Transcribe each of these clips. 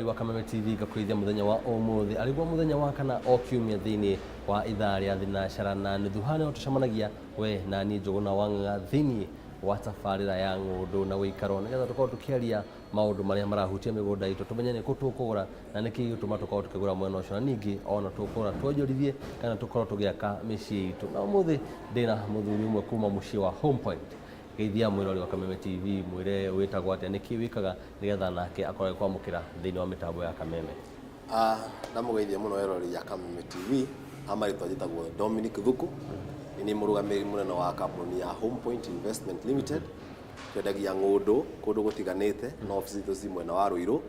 mwirori wa Kameme TV gakwithia muthenya wa umuthi alikuwa muthenya wa kana o kiumia thiini wa ithaa ria thinashara na nuthu hane tucemanagia we na ni Njuguna Wanga thiini wa tabarira ya ng'undu na Uikaro nigetha tukorwo tukiaria maundu maria marahutia migunda itu tumenye ni kutukugura na niki gituma tukorwo tukigura mwena ucio na ningi ona tukura twonjorithie kana tukorwo tugiaka micii itu na umuthi ndina muthuri umwe kuma mucii wa Home Point geithia mwirori wa Kameme TV mwire witagwo atia niki wikaga nigetha nake akorwo kwamukira thiini wa mitambo ya Kameme. Ndamugeithia muno wirori ya Kameme TV amaritwa jitagwo Dominic Thuku ni murugamiri munene wa kambuni ya Home Point Investment Limited twendagia ng'undu kundu gutiganite na ofisi itu ci mwena wa Ruiru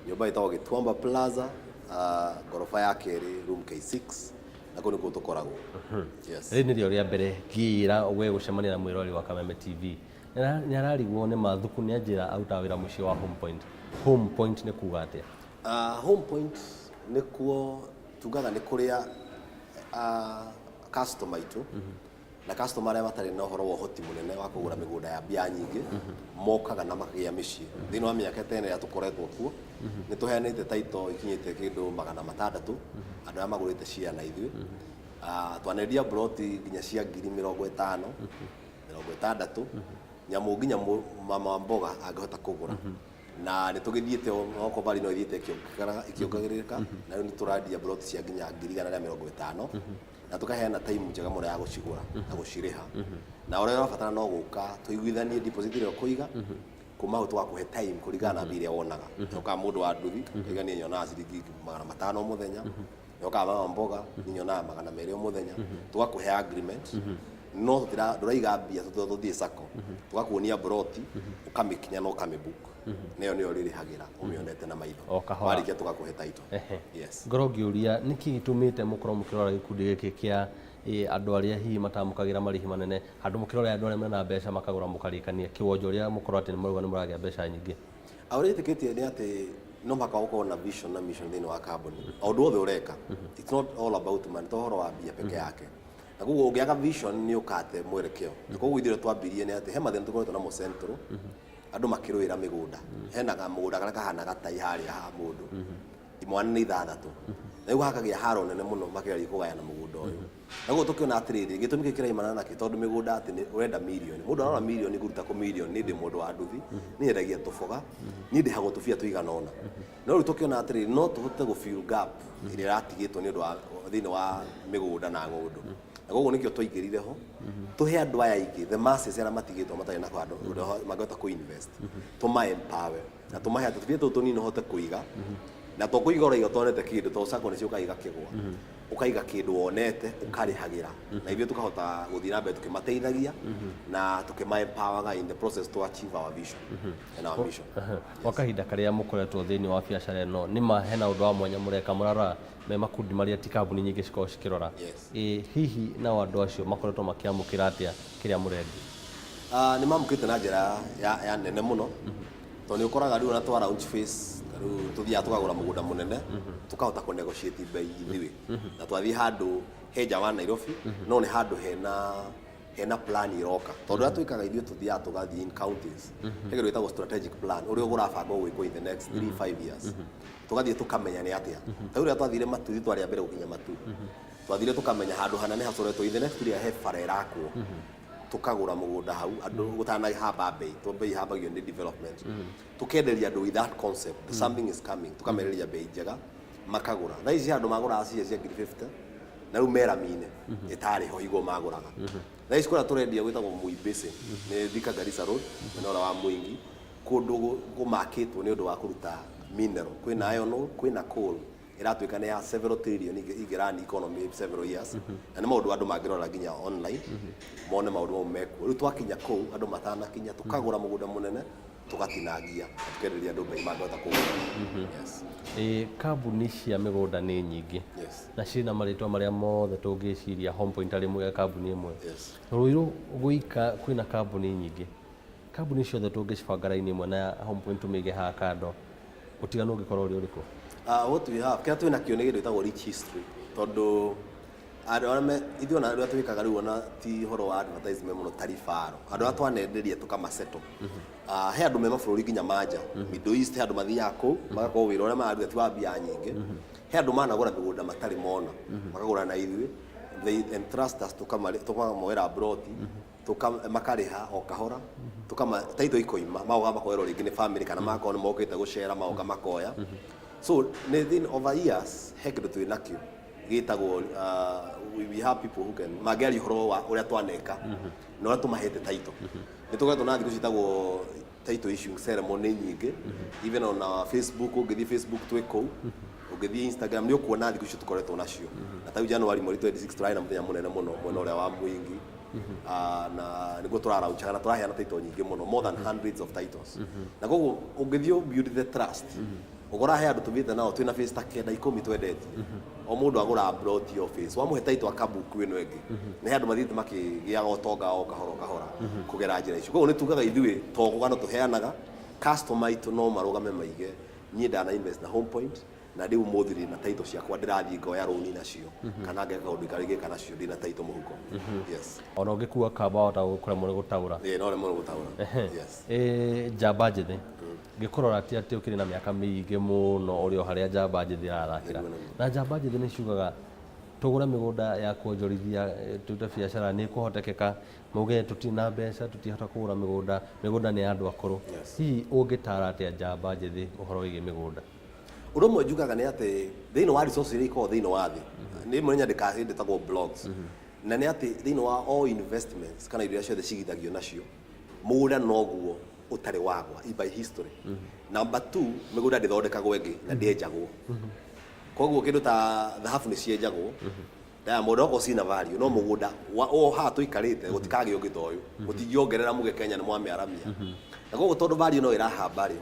nyumba itagwo Gituamba Plaza gorofa ya keri room K6 na kuno gutukoragwo. Yes. Ni rio ria mbere ngira gwe gucemania na mwirori wa Kameme TV ni ararigwo ni mathuku ni anjira auta wira mucii wa Home Point. Home Point ni kuga atia? Home Point ni kuo tugaga ni kuria customer itu na customer aria matari na uhoro wa hoti munene wa kugura migunda ya mbia nyingi mokaga na makagia micii thini wa miaka tene ya tukoretwo kuo ni tuheanite taito ikinyite kindu 600 andu amagurite cia na ithui twanendia broti nginya cia 50,000 60 nyamu nginya mama mboga angehota kugura na ni tugithiete oko bali no ithiete ikiongagirika na ni turadia broti cia nginya 150 na tukaheana time njega muno ya gucigura na guciriha na ore wabatara no guka tuiguithanie deposit ire kuiga kuma ho twakuhe time kurigana mbire wonaga yoka mundu wa nduthi iganie nyona ciringi 500 muthenya yoka mama mboga nyona 200 muthenya tugakuhe agreement no turaiga mbia tuthie sako tugakuonia broti ukamikinya no kamibook neo ririhagira umionete na maitho warikia tugakuhe taito. Yes. Ngoro ngiuria niki gitumite mukorwo mukirora gikundi giki kia andu aria hihi matamukagira marihi manene andu mukirora andu aria mena mbeca makagura mukarikania kiwonjoria mukorwo ati ni maruga ni muragia mbeca nyingi aure tiketie ni ati no maka uko na vision na mission thini wa carbon aundu othe ureka it's not all about money tohoro wa bia peke yake na gugu ungiaga vision ni ukate mwerekeo gugu ithire twambirie ni ati he mathina tukoretwo na mo central andu makirwira migunda henaga mugunda kana kahana gatai hari ha mundu imwana ni 6 na igu hakagia haro nene muno makiri kugayana mugunda uyu na gugu tukiona atiriri gitumi kikira imana na kitondu migunda ati ni urenda million mundu arona million guruta ko million ni ndi mundu wa nduthi ni endagia tufoga ni ndi hago tufia tuigana ona no ru tukiona atiriri no tuhote go fill gap ire ratigitwo ni ndu wa thini wa migunda na ngundu na gugu nikio twaingirire ho tuhe andu aya ingi the masses era matigitwo matari na kwandu magota ku invest tuma empower na tuma hata tufie tutuni no hote kuiga na tukuiga ora igotonete kindu to sako nicio kaiga kigwa ukaiga kindu wonete ukarihagira na ivyo tukahota guthira mbere tukimateithagia na tukima empower in the process to achieve our vision and our mission. Wakahinda karia mukoretwo thini wa biacara no ni mahena undu wa mwanya mureka murara me makundi maria ti kambuni nyingi ciko cikirora hihi na andu acio makoretwo makiamukira atia kiria murendi? Ni mamukite na njira ya nene muno to ni ukoraga riu na twara launch phase riu tuthia tukagura mugunda munene tukahota ku negotiate bei ithiwi na twathi handu heja wa Nairobi no ni handu hena plan iroka tondu atuikaga ithio tuthia tugathi in counties hegero itagwo strategic plan uri ugurabanga gwiko in the next 3-5 years tugathie tukamenya ni atia ta uri twathire matuthi twari mbere gukinya matu twathire tukamenya handu hanane hacoretwo in the next 3 he farera ko tukagura mugunda hau andu gutana haba bei to bei habagio ni development tukenderia andu with that concept something is coming tukamereria bei njega makagura na ici andu magura acia cia 50 na ru mera mine itari ho igo maguraga na ici kura turendia gwitagwo Muibese ni Thika Garissa Road na ora wa Mwingi kundu gumakitwo ni undu wa kuruta mineral kwina iron kwina coal iratuika ni ya several trillion igirani economy several years na ni maundu andu mangirora nginya online mone maundu mo mekwo riu twakinya kou andu matana kinya tukagura mugunda munene tugatinagia tukenderia andu bei magota kugura. Yes. Kambuni cia migunda ni nyingi na cina maritwa maria mothe tungiciria Home Point ari mwe kambuni imwe Ruiru guika kwina kambuni nyingi kambuni ciothe tungicibanga raini imwe na Home Point tumige ha kando utiganu ngikorwo uri uriku? What we have kia twina kionegero itagwo rich history tondu arame ithuĩ na twĩkaga rĩu ona ti horo wa advertisement mũno tarifaro andũ a twanenderia tukamasettle he andũ me mabũrũri nginya manja Middle East he andũ mathiaga kũu magakorwo wĩra ũrĩa mararuta ti wa mbia nyingĩ he andũ managũra mĩgũnda matarĩ mona makagũra na ithuĩ they entrust us tukamoera abroad makarĩha o kahora taito ikoima magoka makoerwo rĩngĩ nĩ family kana magakorwo nĩ mokĩte gũcera magoka makoya so within over years he kĩndũ twĩ nakĩo gĩtagwo we have people who can magĩaria ũhoro wa ũrĩa twaneka na ũrĩa tũmahete taito nĩ tũkoretwo na thikũ citagwo title issuing ceremony nyingĩ even on our Facebook ũngĩthiĩ Facebook twĩ kũu ũngĩthiĩ Instagram nĩ ũkuona thikũ icio tũkoretwo nacio na ta January 26 tũrarĩ na mũthenya mũnene mũno mwena ũrĩa wa Mwingi na nĩguo tũraraunchaga na tũraheana title nyingĩ mũno more than hundreds of titles na koguo ũngĩthiĩ build the trust ugora he andũ tũthiĩte nao twĩna face ta kenda 10 twendetie o mũndũ agũra abroad your face wamũhe title akabuku ĩno ĩngĩ nĩ andũ mathiĩte makĩgĩaga ũtonga o kahora kũgera njĩra icio koguo nĩ tugaga ithuĩ togũga no tũheanaga customer itũ no marũgame maige niĩ ndana invest na Home Point na rĩu mũthiri na title ciakwa ndĩrathiĩ ngoya rũni nacio kana ngeka ũndũ karĩgĩ kana cio ndĩna title mũhuko yes ona ũngĩkua kamba wata gũkora mũno gũtaũra no mũno gũtaũra yes njamba njĩthĩ ngĩkũrora atĩ ũkĩrĩ na mĩaka mĩingĩ mũno ũrĩ o harĩa njamba njĩthĩ ĩrathakĩra na njamba njĩthĩ nĩ ciugaga tũgũre mĩgũnda ya kuonjorithia tũte biacara nĩ kũhotekeka mauge tũtina mbeca tũtihota kũgũra mĩgũnda nĩ ya andũ akũrũ hihi ũngĩtara atĩa njamba njĩthĩ ũhoro wĩgiĩ mĩgũnda ũndũ ũmwe njugaga nĩ atĩ thĩinĩ wa resources iria ikoragwo thĩinĩ wa thĩ nĩ mwe nyandĩka hĩndĩ tagwo blogs na nĩ atĩ thĩinĩ wa all investments kana iria ciothe cigithagio nacio mũgũnda noguo ũtarĩ wagwa by history number 2 mĩgũnda ndĩthondekagwo ĩngĩ na ndĩenjagwo koguo kĩndũ ta thahabu nĩ cienjagwo Diamond oko cina value no mũgũnda o haha tũikarĩte gũtikagĩa ũngĩ ta ũyũ gũtingĩongerera muge Kenya nĩ mwamĩaramia na koguo tondũ value no ĩrahamba rĩ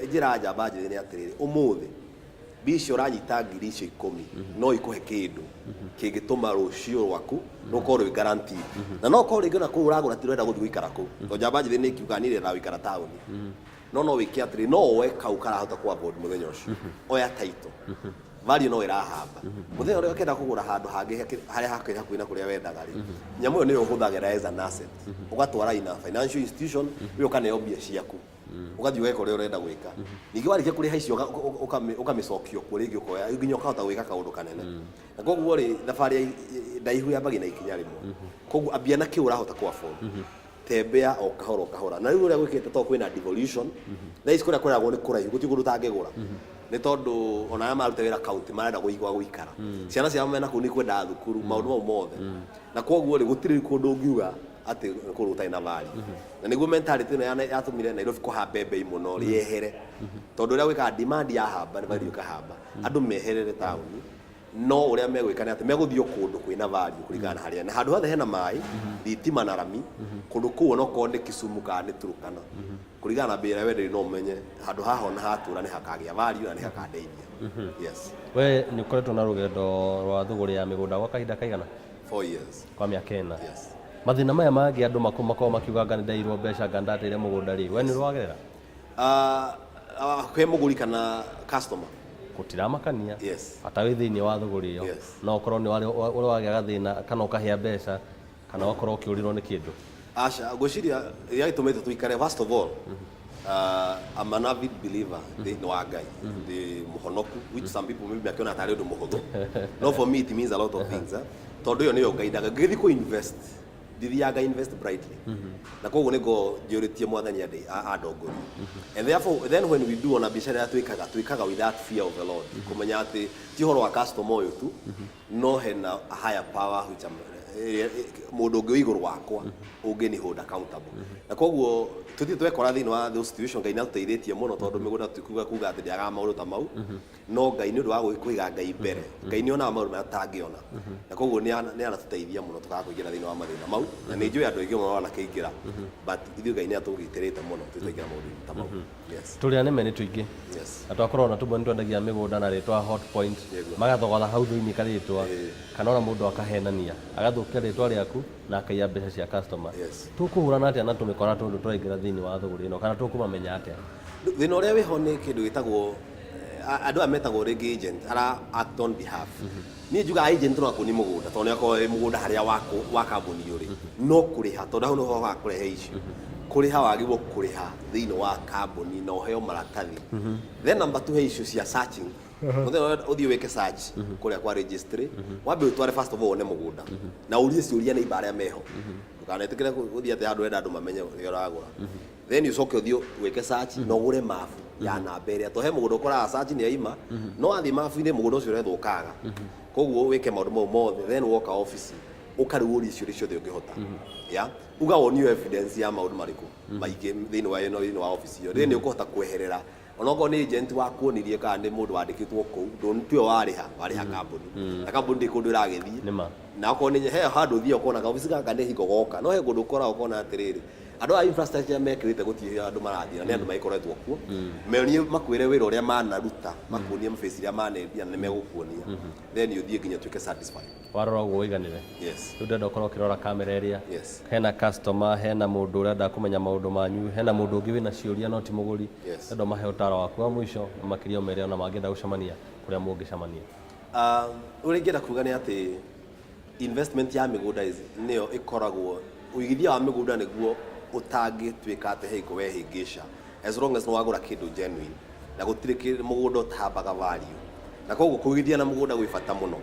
njĩra njamba njĩthĩ nĩ atĩrĩrĩ ũmũthĩ bicio ũranyita ngiri icio 10 no ikũhe kĩndũ kĩngĩtũma rũciũ rwaku rũkorwo rwĩ guaranteed na no korwo rĩngĩ na kũu ũragũra ti ũrenda gũthiĩ gũikara kũu tondũ njamba njĩthĩ nĩ ikiuga niĩ ndĩrenda gũikara taũni no wĩke atĩrĩ no woe kau karahota kwa board mũthenya ũcio oya title value no ĩrahamba mũthenya ũrĩa ũkenda kũgũra handũ hangĩ harĩa hakĩrĩ hakuhĩ na kũrĩa wendaga rĩ nyamũ ĩyo nĩyo ũhũthagĩra as an asset ũgatwara ina financial institution wĩ ũkaneo mbia ciaku ũgathiĩ ũgeka ũrĩa ũrenda gwĩka ningĩ warĩkia kũrĩha icio ũkamĩcokio kuo rĩngĩ ũkoya nginya ũkahota gwĩka kaũndũ kanene na koguo rĩ thabarĩ ndaihu yambagia na ikinya rĩmwe koguo ambia na kĩu ũrahota ku afford tembea o kahora na rĩu ũrĩa gwĩkĩte to kwĩna devolution thaa ici kũrĩa kũragwo nĩ kũraihu gũtirĩ kũndũ ũtangĩgũra nĩ tondũ ona aya marute wĩra kaunti marenda kũigwa gũikara ciana ciao mena kũu nĩ kwenda thukuru maũndũ mau mothe na koguo rĩ gũtirĩ kũndũ ũngiuga atĩ kũrũ ũtarĩ na value na nĩguo mentality ĩno yatũmire Nairobi kũhamba mbei mũno rĩehere tondũ ũrĩa gwĩkaga demand yahamba nĩ value ĩkahamba andũ meherere taũni no ũrĩa megwĩka nĩ atĩ megũthiĩ kũndũ kwĩna value kũringana na harĩa na handũ hothe hena maĩ thitima na rami kũndũ kũu no korwo nĩ Kisumu kana nĩ Turkana kũringana na mbei ĩrĩa wenderio no ũmenye handũ haha na hatũra nĩ hakagĩa value na nĩ hakandeithia yes we nĩ ũkoretwo na rũgendo rwa thũgũrĩ ya mĩgũnda gwa kahinda kaigana 4 years kwa mĩaka 4 yes mathĩna maya mangĩ andũ makorwo makiuga anga nĩ ndairwo mbeca anga ndateire mũgũnda rĩ we nĩ rwagerera kwĩ mũgũri kana customer gũtiramakania yes ata wĩ thĩinĩ wa thũgũrĩ ĩyo no ũkorwo nĩ ũrĩ wagĩa gathĩna kana ũkahĩa mbeca kana ũkorwo ũkĩũrirwo nĩ kĩndũ aca ngwĩciria rĩrĩa gĩtũmĩte tũikare first of all I'm an avid believer thĩinĩ wa Ngai ndĩ mũhonoku which some people maybe makĩona tarĩ ũndũ mũhũthũ no for me it means a lot of things tondũ ĩyo nĩyo Ngai ndaga ngĩthiĩ kũ invest ndithiaga invest brightly na koguo nĩgo njũrĩtie mwathani andongori and therefore then when we do ona biacara twĩkaga with that fear of the Lord kũmenya atĩ ti ũhoro wa customer ũyũ tu no hena a higher power which mũndũ ũngĩ igũrũ wakwa ũngĩ nĩ hold accountable na koguo tũthiĩ twekora thĩinĩ wa those situation Ngai nĩatũteithĩtie mũno tondũ mĩgũnda kuga atĩ ndiagaga maũndũ ta mau no Ngai nĩ ũndũ wa kũiga Ngai mbere Ngai nĩ onaga maũndũ marĩa tũtangĩona na koguo nĩ anatũteithia mũno tũkaga kũingĩra thĩinĩ wa mathĩna mau na nĩ njũĩ andũ aingĩ mũno wanakĩingĩra but ithuĩ Ngai nĩ atũgitĩrĩte mũno tũtaingĩra maũndũ ta mau tũrĩa nĩme nĩ tũingĩ na twakorwo na tũmwe nĩ twendagia mĩgũnda na rĩtwa Hot Point magathogotha hau thĩinĩ karĩtwa kana ona mũndũ akahenania agathũkia rĩtwa rĩaku na akaiya mbeca cia customer tũkũhũrana atĩa na tũmĩkora tũndũ tũraingĩra thĩinĩ wa thũgũrĩ ĩno kana tũkũmamenya atĩa thĩna ũrĩa wĩho nĩ kĩndũ gĩtagwo andå aya metagwo rĩngĩ agent ara act on behalf niĩ njugaga agent no akũni mũgũnda tondũ nĩakorwo mũgũnda harĩa wa kambuni ũrĩ no kũrĩha tondũ hau nĩho hokaga kũrehe issue kũrĩha wagĩrĩirwo kũrĩha thĩinĩ wa kambuni na ũheo maratathi then number 2 he issue cia searching mũthenya ũthiĩ wĩke search kũrĩa kwa registry wambe ũtware first of all one mũgũnda na ũrie ciũria nĩ ibara meho ndũkanetĩkĩre gũthiĩ atĩ handũ enda andũ mamenye ũrĩa ũragũra then ucoke ũthiĩ wĩke search na ũgũre mabu ya namba ĩrĩa to he mũgũnda ũkoraga search nĩ yaima no wathiĩ mabu-inĩ mũgũnda ũcio ũrethũkaga koguo wĩke maũndũ mau mothe then woka office ũkarĩũria ciũria ciothe ũngĩhota ya uga wonio evidence ya maũndũ marĩkũ maingĩ thĩinĩ wa office ĩyo then ũkũhota kweherera onogo nĩ agent wa kuonirie kana nĩ mũndũ wandĩkĩtwo kũu ndũntiwe warĩha kambuni na kambuni ndĩkũndũ ĩragĩthiĩ na okorwo nĩ he handũ ũthiĩ ũkona office gaka nĩ hingo goka no he kũndũ ũkoraga ũkona atĩrĩrĩ andũ a infrastructure mekĩrĩte gũtirĩ andũ marathiĩ na nĩ andũ maikoretwo kuo meonie makwĩre wĩra ũrĩa manaruta makuonie maface iria manendia na nĩ megũkuonia then ũthiĩ nginya tuĩke satisfied warora ũguo ũiganĩre yes rĩu ndenda ũkorwo ũkĩrora kamera ĩrĩa hena customer hena mũndũ ũrenda kũmenya maũndũ manyu hena mũndũ ũngĩ wĩna ciũria no ti mũgũri ndenda mahe ũtaaro waku wa mũico na makĩria ũmere ona mangĩenda gũcemania kũrĩa mũngĩcemania ũrĩa ingĩenda kuuga nĩ atĩ investment ya mĩgũnda nĩyo ĩkoragwo ũigithia wa mĩgũnda nĩguo ũtangĩtuĩka atĩ hĩkũ wehĩngĩca as long as no wagũra kĩndũ genuine na gũtirĩ mũgũnda ũtambaga value na koguo kũigithia na mũgũnda gwĩ bata mũno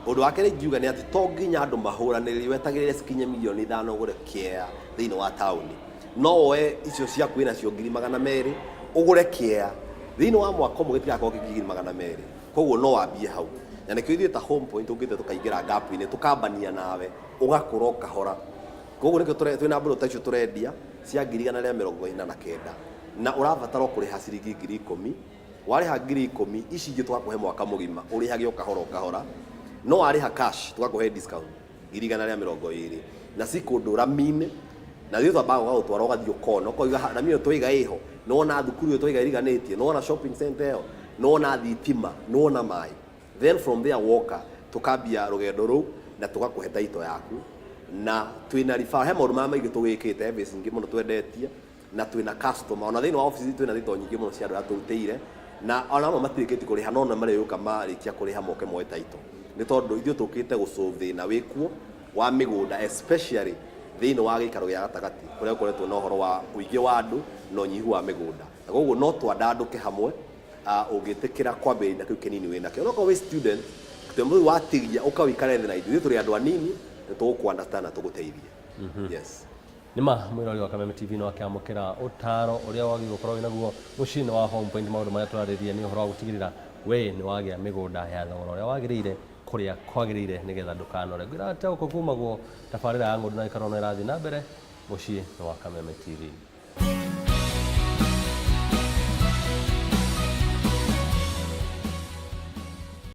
ũndũ wa kerĩ ingiuga nĩ atĩ to nginya andũ mahũranĩrĩrie wetagĩrĩre cikinye milioni 5 ũgũre kĩea thĩinĩ wa taũni no woe icio ciaku wĩnacio 200,000 ũgũre kĩea thĩinĩ wa mwaka ũmwe gĩtigakorwo kĩngĩ 200,000 koguo no wambie hau na nĩkĩo ithuĩ ta Home Point ũngĩte tũkaingĩra gap-inĩ tũkambania nawe ũgakũra ũkahora koguo nĩkĩo twĩna mbũrũ ta icio tũrendia cia 149 na ũrabatara kũrĩha ciringi 10,000 warĩha 10,000 ici ingĩ twakũhe mwaka mũgima ũrĩhage ũkahora no warĩha cash tũgakũhe discount 120 na cikũndũ rami-inĩ na thĩ twambaga gũtwara ũgathiĩ ũkona ũkoiga rami ĩyo twaiga ĩho no wona thukuru ĩyo twaiga ĩriganĩtie no wona shopping center ĩyo no wona thitima no wona maĩ then from there woka tũkambia rũgendo rũu na tũgakũhe taito yaku na twĩna refer he maũndũ maingĩ tũgĩkĩte service ingĩ mũno twendetie na twĩna customer ona thĩinĩ wa office twĩna thito nyingĩ mũno cia andũ atũrutĩire na ona amwe matirĩkĩtie kũrĩha no marĩũka marĩkia kũrĩha moke moe taito nĩ tondũ ithuĩ tũkĩte gũsolve thĩna wĩkuo wa mĩgũnda especially thĩinĩ wa gĩikaro gĩa gatagatĩ kũrĩa gũkoretwo na ũhoro wa ũingĩ wa andũ na ũnyihu wa mĩgũnda na koguo no twandandũke hamwe ũngĩtĩkĩra kwambĩrĩria na kĩu kĩnini wĩnakĩo no wĩ student tũmwe watigia ũkawĩikara thĩ na ithuĩ tũrĩ andũ anini tũgũkũandastana tũgũteithie yes nĩma mwĩrori wa Kameme TV no akĩamũkĩra ũtaaro ũrĩa wagĩrĩirwo gũkorwo wĩ naguo mũciĩ-inĩ wa Home Point maũndũ marĩa tũrarĩrĩria nĩ ũhoro wa gũtigĩrĩra we nĩ wagĩa mĩgũnda ya thogora ũrĩa wagĩrĩire kũrĩa kwagĩrĩire nĩgetha ndũkanore ngwĩra atĩ gũkũ kumagwo tabarĩra ya ng'ũndũ na Uikaro no ĩrathiĩ na mbere mũciĩ wa Kameme TV.